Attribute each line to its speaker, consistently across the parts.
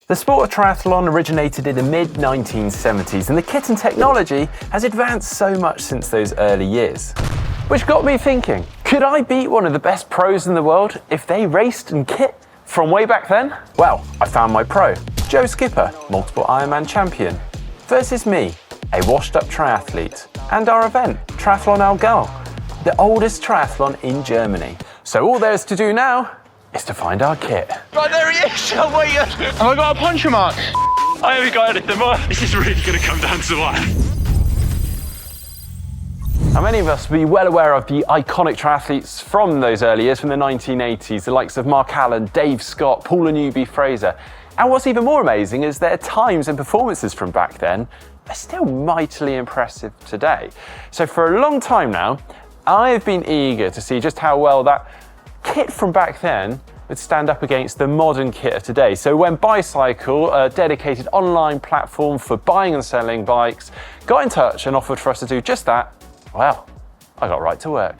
Speaker 1: The sport of triathlon originated in the mid-1970s, and the kit and technology has advanced so much since those early years. Which got me thinking, could I beat one of the best pros in the world if they raced and kit from way back then? Well, I found my pro, Joe Skipper, multiple Ironman champion, versus me, a washed-up triathlete, and our event, Triathlon Allgäu, the oldest triathlon in Germany. So all there's to do now is to find our kit.
Speaker 2: Right, there he is! Oh my God! Have I got a puncture mark?
Speaker 3: I haven't got anything more. This is really going to come down to wire.
Speaker 1: Now, many of us will be well aware of the iconic triathletes from those early years, from the 1980s, the likes of Mark Allen, Dave Scott, Paula Newby-Fraser. And what's even more amazing is their times and performances from back then are still mightily impressive today. So for a long time now, I've been eager to see just how well that kit from back then would stand up against the modern kit of today. So when Buycycle, a dedicated online platform for buying and selling bikes, got in touch and offered for us to do just that, well, I got right to work.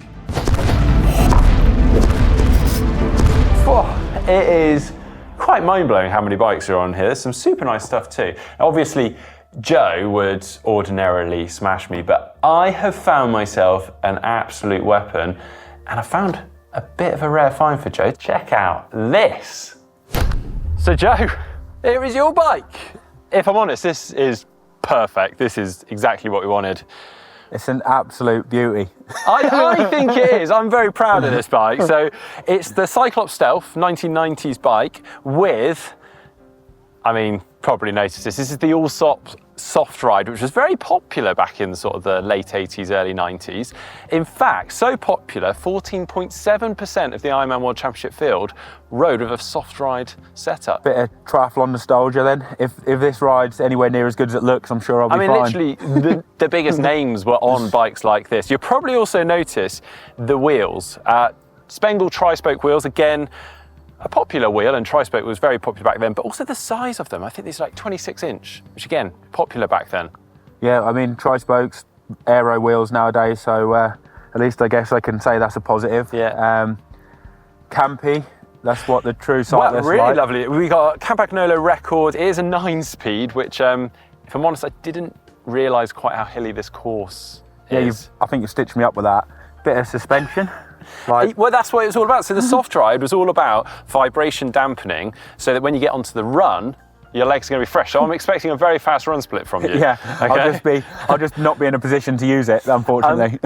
Speaker 1: It is quite mind-blowing how many bikes are on here. There's some super nice stuff too. Now, obviously, Joe would ordinarily smash me, but I have found myself an absolute weapon, and I found a bit of a rare find for Joe. Check out this. So Joe, here is your bike. If I'm honest, this is perfect. This is exactly what we wanted.
Speaker 4: It's an absolute beauty.
Speaker 1: I think it is. I'm very proud of this bike. So it's the Cyclops Stealth 1990s bike with, I mean, probably noticed this. This is the all soft ride, which was very popular back in sort of the late 80s, early 90s. In fact, so popular, 14.7% of the Ironman World Championship field rode with a soft ride setup.
Speaker 4: Bit of triathlon nostalgia then. If this ride's anywhere near as good as it looks, I'm sure I'll be fine.
Speaker 1: Literally, the biggest names were on bikes like this. You'll probably also notice the wheels. Spengle tri-spoke wheels, again, a popular wheel, and tri-spoke was very popular back then, but also the size of them. I think these are like 26 inch, which again, popular back then.
Speaker 4: Yeah, I mean, tri-spokes, aero wheels nowadays, so at least I guess I can say that's a positive.
Speaker 1: Yeah.
Speaker 4: Campy, that's what the true cyclist
Speaker 1: really
Speaker 4: like.
Speaker 1: Lovely. We got a Campagnolo record. It is a 9-speed, which, if I'm honest, I didn't realise quite how hilly this course is.
Speaker 4: I think you stitched me up with that. Bit of suspension.
Speaker 1: Well, that's what it was all about. So the soft ride was all about vibration dampening, so that when you get onto the run, your legs are going to be fresh. So I'm expecting a very fast run split from you.
Speaker 4: Yeah,
Speaker 1: okay?
Speaker 4: I'll just not be in a position to use it, unfortunately.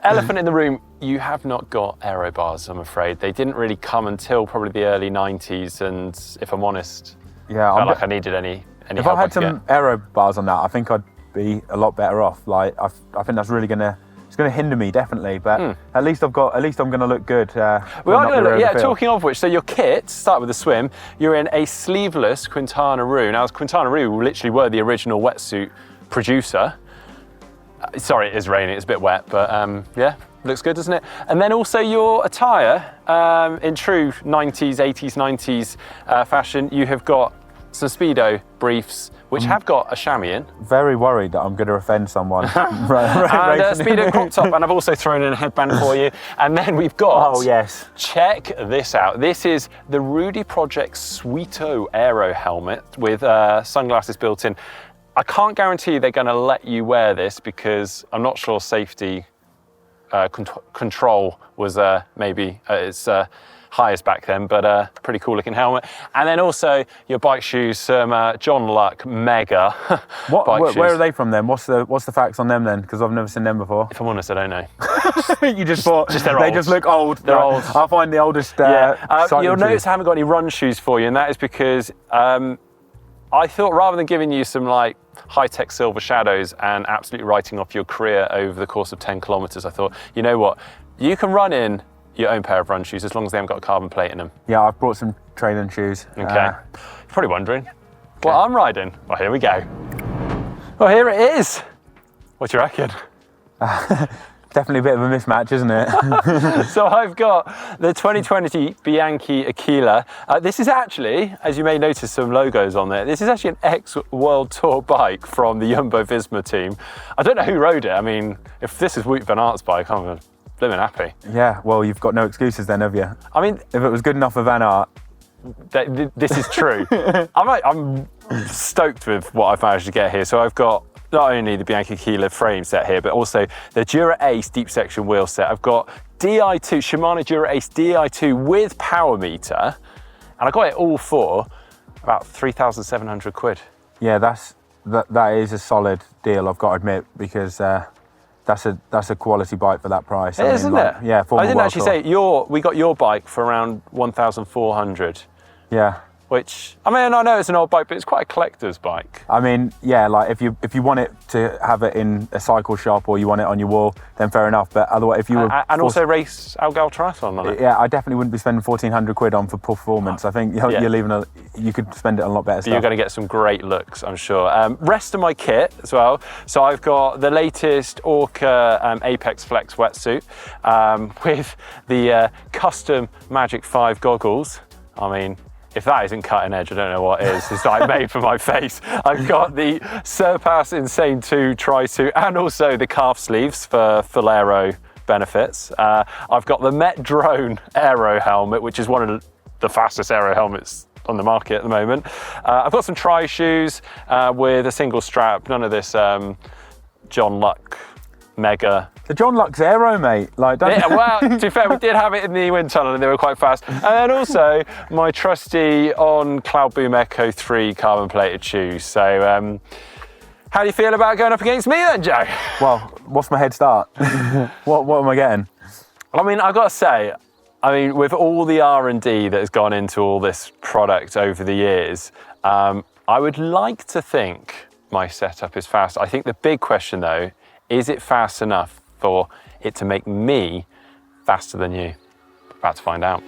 Speaker 1: Elephant in the room, you have not got aero bars, I'm afraid. They didn't really come until probably the early 90s, and if I'm honest, I felt like I needed any
Speaker 4: if
Speaker 1: help
Speaker 4: I had some aero bars on that, I think I'd be a lot better off. Like, I think that's really going to hinder me, definitely, but at least I'm going to look good.
Speaker 1: We are going to look, yeah, talking of which, so your kit, start with the swim, you're in a sleeveless Quintana Roo. Now, Quintana Roo literally were the original wetsuit producer. Sorry, it is raining, it's a bit wet, but yeah, looks good, doesn't it? And then also your attire, in true 90s, 80s, 90s fashion, you have got some Speedo briefs, which have got a chamois in.
Speaker 4: Very worried that I'm going to offend someone.
Speaker 1: And a Speedo crop top, and I've also thrown in a headband for you. And then we've got,
Speaker 4: oh yes,
Speaker 1: check this out. This is the Rudy Project Sweeto Aero helmet with sunglasses built in. I can't guarantee they're going to let you wear this because I'm not sure safety control was maybe its highest back then, but pretty cool looking helmet. And then also your bike shoes, some John Luck Mega bike shoes.
Speaker 4: Where are they from then? What's the facts on them then? Because I've never seen them before.
Speaker 1: If I'm honest, I don't know.
Speaker 4: You just thought
Speaker 1: they're
Speaker 4: they
Speaker 1: old.
Speaker 4: just look old.
Speaker 1: They're old.
Speaker 4: I'll find the oldest.
Speaker 1: You'll notice I haven't got any run shoes for you, and that is because I thought rather than giving you some like high-tech silver shadows and absolutely writing off your career over the course of 10 kilometers, I thought, you know what, you can run in your own pair of run shoes as long as they haven't got a carbon plate in them.
Speaker 4: Yeah, I've brought some training shoes.
Speaker 1: Okay. You're probably wondering what I'm riding. Well, here we go. Well, here it is. What do you reckon?
Speaker 4: Definitely a bit of a mismatch, isn't it?
Speaker 1: So I've got the 2020 Bianchi Aquila. This is actually, as you may notice some logos on there, this is actually an ex-World Tour bike from the Jumbo-Visma team. I don't know who rode it. I mean, if this is Wout van Aert's bike, I'm living happy.
Speaker 4: Yeah, well, you've got no excuses then, have you?
Speaker 1: I mean,
Speaker 4: if it was good enough for Van Aert,
Speaker 1: this is true. I'm stoked with what I've managed to get here. So I've got not only the Bianchi Aquila frame set here, but also the Dura Ace deep section wheel set. I've got DI2, Shimano Dura Ace DI2 with power meter, and I got it all for about 3,700 quid.
Speaker 4: Yeah, that is a solid deal, I've got to admit, because that's a quality bike for that price.
Speaker 1: It is, isn't it?
Speaker 4: Yeah,
Speaker 1: I didn't actually say we got your bike for around 1,400.
Speaker 4: Yeah.
Speaker 1: Which, I mean, I know it's an old bike, but it's quite a collector's bike.
Speaker 4: I mean, yeah, like if you want it to have it in a cycle shop or you want it on your wall, then fair enough. But otherwise, if you were
Speaker 1: and also race Allgäu Triathlon on it.
Speaker 4: Yeah, I definitely wouldn't be spending 1,400 quid on for performance. I think you're leaving you could spend it on a lot better stuff.
Speaker 1: You're going to get some great looks, I'm sure. Rest of my kit as well. So I've got the latest Orca Apex Flex wetsuit with the custom Magic 5 goggles. I mean, if that isn't cutting edge, I don't know what is. It's like made for my face. I've got the Surpass Insane 2 tri-suit and also the calf sleeves for full aero benefits. I've got the Met Drone aero helmet, which is one of the fastest aero helmets on the market at the moment. I've got some tri shoes with a single strap, none of this John Luck mega.
Speaker 4: The John Luck's aero, mate. Like, don't
Speaker 1: well, to be fair, we did have it in the wind tunnel and they were quite fast. And then also my trusty On Cloudboom Echo 3 carbon plated shoes. So how do you feel about going up against me then, Joe?
Speaker 4: Well, what's my head start? what am I getting?
Speaker 1: I mean, I've got to say, with all the R&D that has gone into all this product over the years, I would like to think my setup is fast. I think the big question though, is it fast enough for it to make me faster than you? About to find out.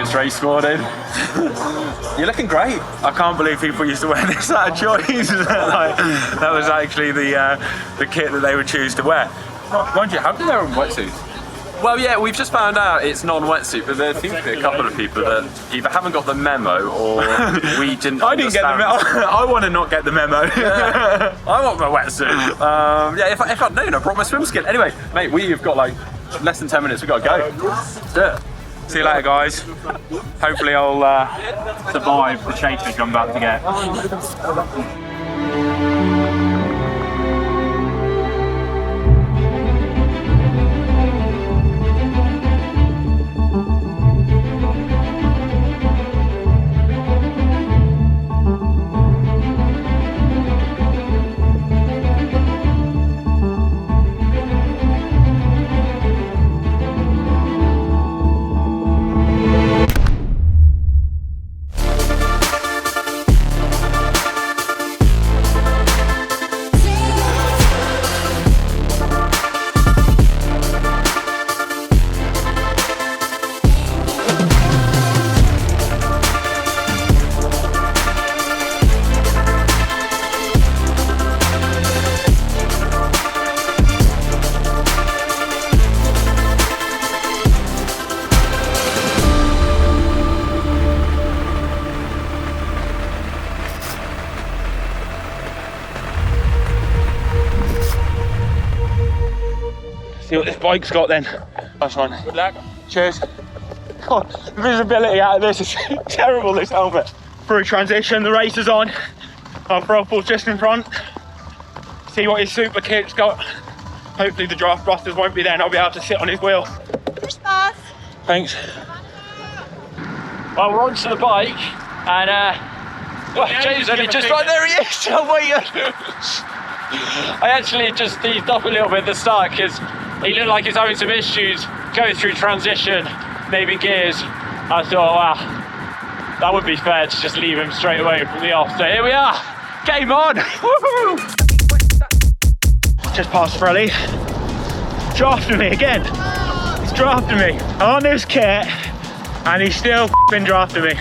Speaker 1: It's race morning. You're looking great.
Speaker 2: I can't believe people used to wear this out of choice. Like, that was actually the kit that they would choose to wear. Mind you, how do they wear wetsuits?
Speaker 1: Well, yeah, we've just found out it's non-wetsuit, but there seems to be a couple of people that either haven't got the memo or we didn't.
Speaker 2: I didn't get the memo. I want to not get the memo.
Speaker 1: Yeah. I want my wetsuit. Yeah, if I'd known, I brought my swim skin. Anyway, mate, we've got like less than 10 minutes. We've got to go. Let's do it.
Speaker 2: See you later, guys. Hopefully I'll survive the chasing I'm about to get. See what this bike's got then. Nice one. Good luck. Cheers. God, the visibility out of this is terrible, this helmet. Through transition, the race is on. Our throttle's just in front. See what his super kit's got. Hopefully the draft busters won't be there and I'll be able to sit on his wheel. Thanks. Well, we're onto the bike and well, James only just right there he is. Oh my God. I actually just eased up a little bit at the start because he looked like he's having some issues going through transition, maybe gears. I thought, wow, that would be fair to just leave him straight away from the off. So here we are, game on! Woo-hoo! Just past Frelly, drafting me again. He's drafting me on this kit and he's still drafting me.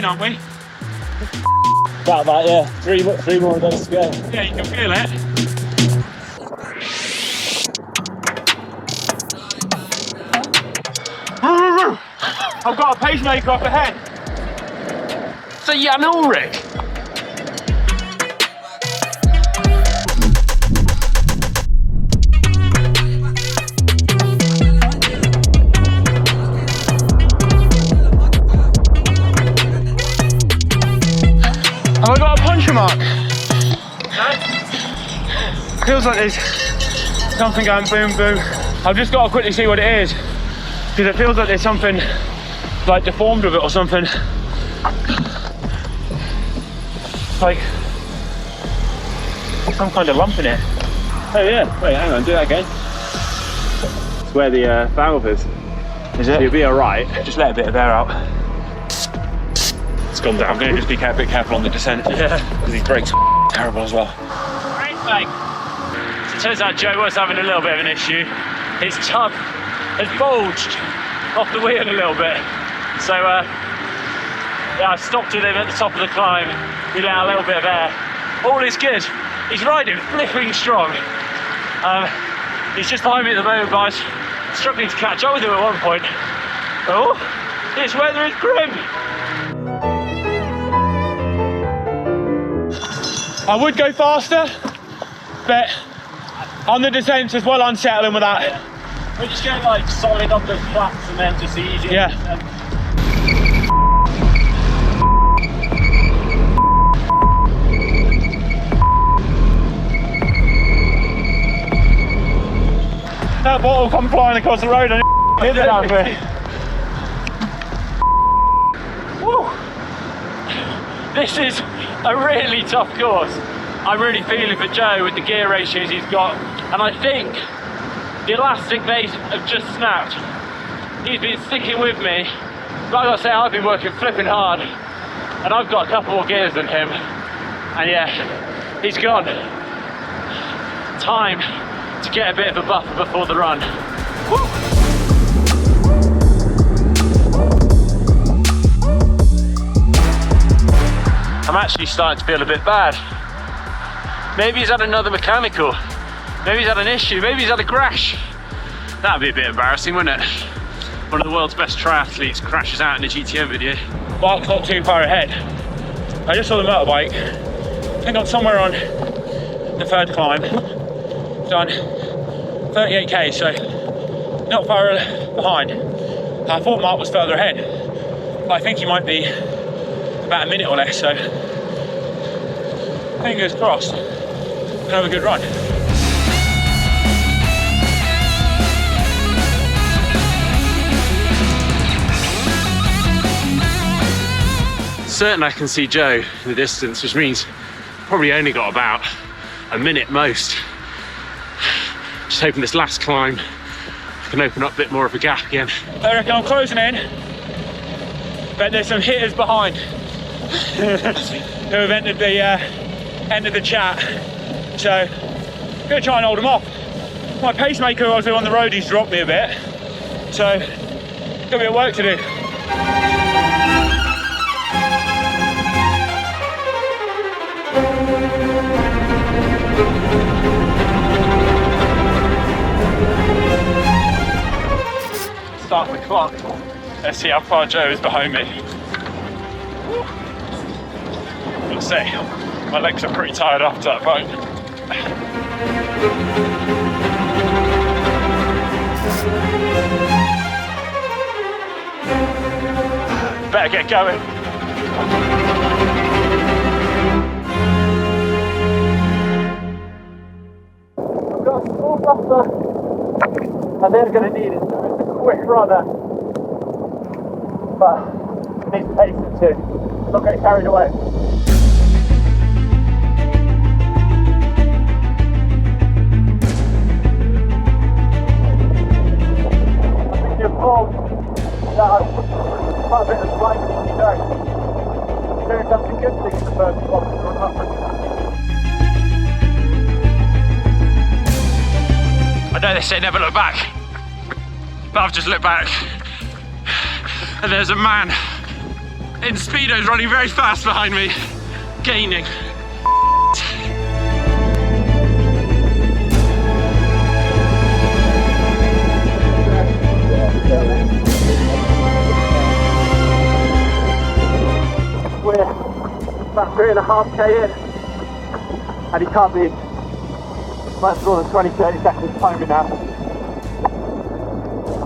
Speaker 3: in, aren't we?
Speaker 2: About that, yeah. Three more of those to go.
Speaker 3: Yeah, you can feel it. I've got a pacemaker up ahead.
Speaker 2: So Jan Ulrich.
Speaker 3: Have I got a puncture mark? Feels like there's something going boom boom. I've just got to quickly see what it is, because it feels like there's something like deformed with it or something. Like some kind of lump in it.
Speaker 2: Oh yeah, wait, hang on, do that again. It's where the valve is.
Speaker 3: Is it?
Speaker 2: You'll be alright.
Speaker 3: Just let a bit of air out. It's gone down. I'm going to just be a bit careful on the descent.
Speaker 2: Yeah.
Speaker 3: Because these brakes are terrible as well.
Speaker 2: Great, mate. So it turns out Joe was having a little bit of an issue. His tub has bulged off the wheel a little bit. So yeah, I stopped with him at the top of the climb. We let out a little bit of air. All is good. He's riding flipping strong. He's just behind me at the moment, guys. Struggling to catch up with him at one point. Oh, this weather is grim.
Speaker 3: I would go faster, but on the descent as well unsettling with that.
Speaker 2: We're just going like solid on the flats and then just easy.
Speaker 3: Yeah. That bottle come flying across the road and hit it out of me.
Speaker 2: Woo. This is a really tough course. I'm really feeling for Joe with the gear ratios he's got, and I think the elastic base have just snapped. He's been sticking with me. Like I say, I've been working flipping hard, and I've got a couple more gears than him. And yeah, he's gone. Time to get a bit of a buffer before the run. Woo. I'm actually starting to feel a bit bad. Maybe he's had another mechanical. Maybe he's had an issue. Maybe he's had a crash. That'd be a bit embarrassing, wouldn't it? One of the world's best triathletes crashes out in a GTM video.
Speaker 3: Mark's not too far ahead. I just saw the motorbike. I think I'm somewhere on the third climb. Done 38k, so not far behind. I thought Mark was further ahead, but I think he might be about a minute or less, so fingers crossed. And have a good run.
Speaker 2: Certain I can see Joe in the distance, which means probably only got about a minute most. Just hoping this last climb can open up a bit more of a gap again.
Speaker 3: I reckon I'm closing in, but there's some hitters behind who have entered the chat, so I'm going to try and hold them off. My pacemaker I was doing on the road, he's dropped me a bit, so got a bit of work to do.
Speaker 2: Start the clock.
Speaker 3: Let's see how far Joe is behind me. We'll see. My legs are pretty tired after that boat. Better get going.
Speaker 2: I've got a small buffer, and they're going to need it. So it's a quick runner, but it needs patience too. Not get carried away. I think you're told that I've quite a bit of flight to go. Doing something good things in the first kilometre or nothing. I know they say never look back, but I've just looked back and there's a man in speedos running very fast behind me, gaining.
Speaker 5: We're about 3.5k in, and he can't be much more than 20-30 seconds behind me now.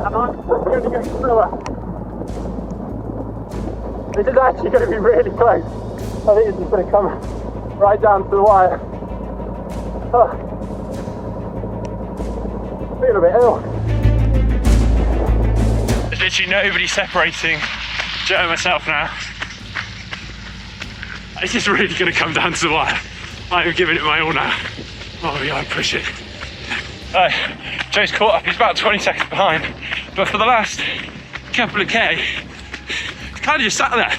Speaker 5: And I'm going to go slower. This is actually going to be really close. I think it's just going to come right down to the wire. Oh. I feel a bit ill.
Speaker 3: There's literally nobody separating Joe and myself now. It's just really going to come down to the wire. I'm giving it my all now. Oh yeah, I push it. Joe's caught up, he's about 20 seconds behind. But for the last couple of K, he's kind of just sat there.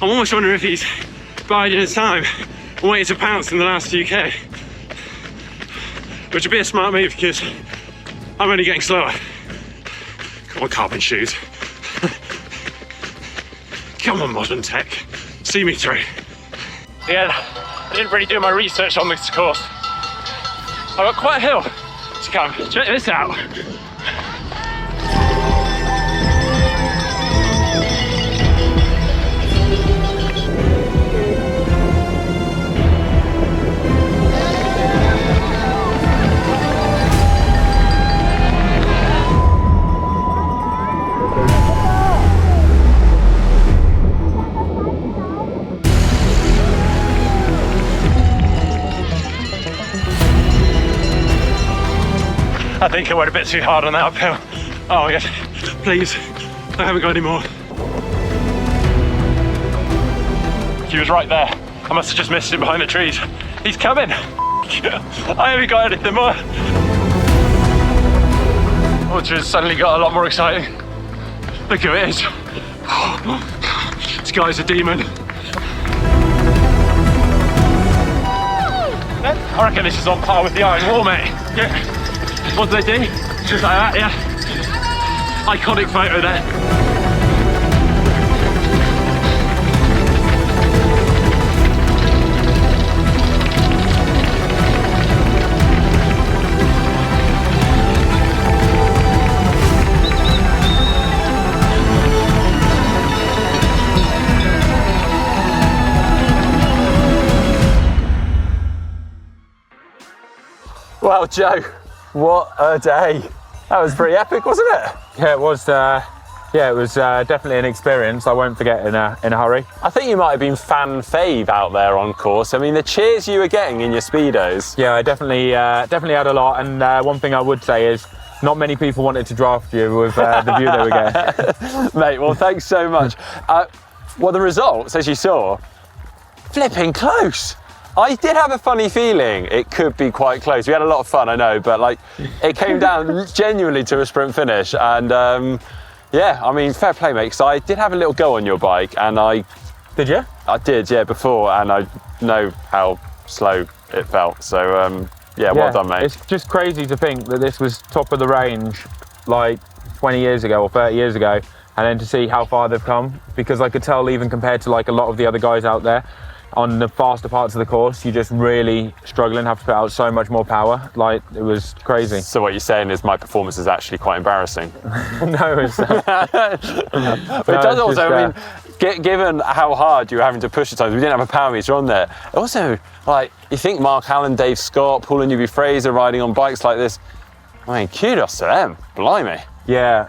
Speaker 3: I'm almost wondering if he's biding his time and waiting to pounce in the last few K. Which would be a smart move because I'm only getting slower. Come on, carbon shoes. Come on, modern tech. See me through. Yeah, I didn't really do my research on this course. I've got quite a hill to come. Check this out. I think I went a bit too hard on that uphill. Oh my god, please, I haven't got any more. He was right there. I must have just missed him behind the trees. He's coming. I haven't got anything more. Ultra's suddenly got a lot more exciting. Look who it is. This guy's a demon. I reckon this is on par with the Iron Wall, mate. Yeah. What did they do? Just like that, yeah. Iconic photo there.
Speaker 1: Well, Joe, what a day. That was pretty epic, wasn't it?
Speaker 4: Yeah, it was. Yeah, it was definitely an experience I won't forget in a hurry.
Speaker 1: I think you might have been fan fave out there on course. I mean, the cheers you were getting in your speedos.
Speaker 4: Yeah, I definitely had a lot. And one thing I would say is, not many people wanted to draft you with the view they were getting.
Speaker 1: Mate, well, thanks so much. Well, the results, as you saw, flipping close. I did have a funny feeling it could be quite close. We had a lot of fun, I know, but like it came down genuinely to a sprint finish. And yeah, I mean, fair play, mate, because I did have a little go on your bike, and
Speaker 4: Did you?
Speaker 1: I did, yeah, before, and I know how slow it felt. So yeah, well done, mate.
Speaker 4: It's just crazy to think that this was top of the range like 20 years ago or 30 years ago, and then to see how far they've come, because I could tell even compared to like a lot of the other guys out there, on the faster parts of the course, you're just really struggling, have to put out so much more power. Like, it was crazy.
Speaker 1: So what you're saying is my performance is actually quite embarrassing.
Speaker 4: No, it's
Speaker 1: but it does also, I mean, given how hard you were having to push at times, we didn't have a power meter on there. Also, like, you think Mark Allen, Dave Scott, Paul and Newby Fraser riding on bikes like this, I mean, kudos to them, blimey.
Speaker 4: Yeah.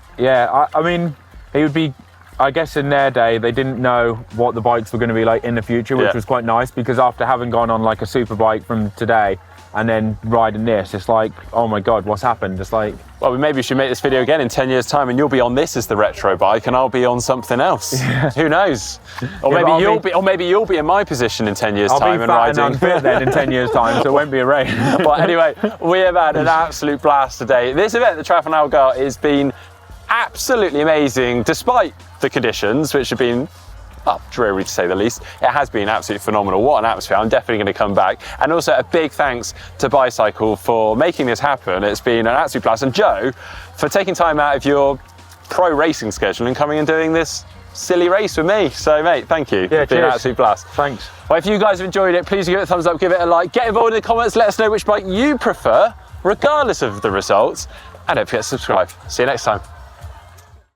Speaker 4: I mean, it would be, I guess in their day, they didn't know what the bikes were going to be like in the future, which was quite nice, because after having gone on like a super bike from today and then riding this, it's like, oh my God, what's happened? It's like...
Speaker 1: Well, maybe we should make this video again in 10 years' time, and you'll be on this as the retro bike and I'll be on something else. Yeah. Who knows? Or maybe you'll be in my position in 10 years' time and riding.
Speaker 4: I'll be fat and unfit then in 10 years' time, so it won't be a race.
Speaker 1: But anyway, we have had an absolute blast today. This event, the Triathlon Allgäu, has been absolutely amazing, despite the conditions, which have been dreary to say the least. It has been absolutely phenomenal. What an atmosphere. I'm definitely going to come back. And also a big thanks to Buycycle for making this happen. It's been an absolute blast. And Joe, for taking time out of your pro racing schedule and coming and doing this silly race with me. So mate, thank you.
Speaker 4: Yeah,
Speaker 1: it's been an
Speaker 4: cheers.
Speaker 1: absolute blast.
Speaker 4: Thanks.
Speaker 1: Well, if you guys have enjoyed it, please give it a thumbs up, give it a like, get involved in the comments, let us know which bike you prefer, regardless of the results, and don't forget to subscribe. See you next time.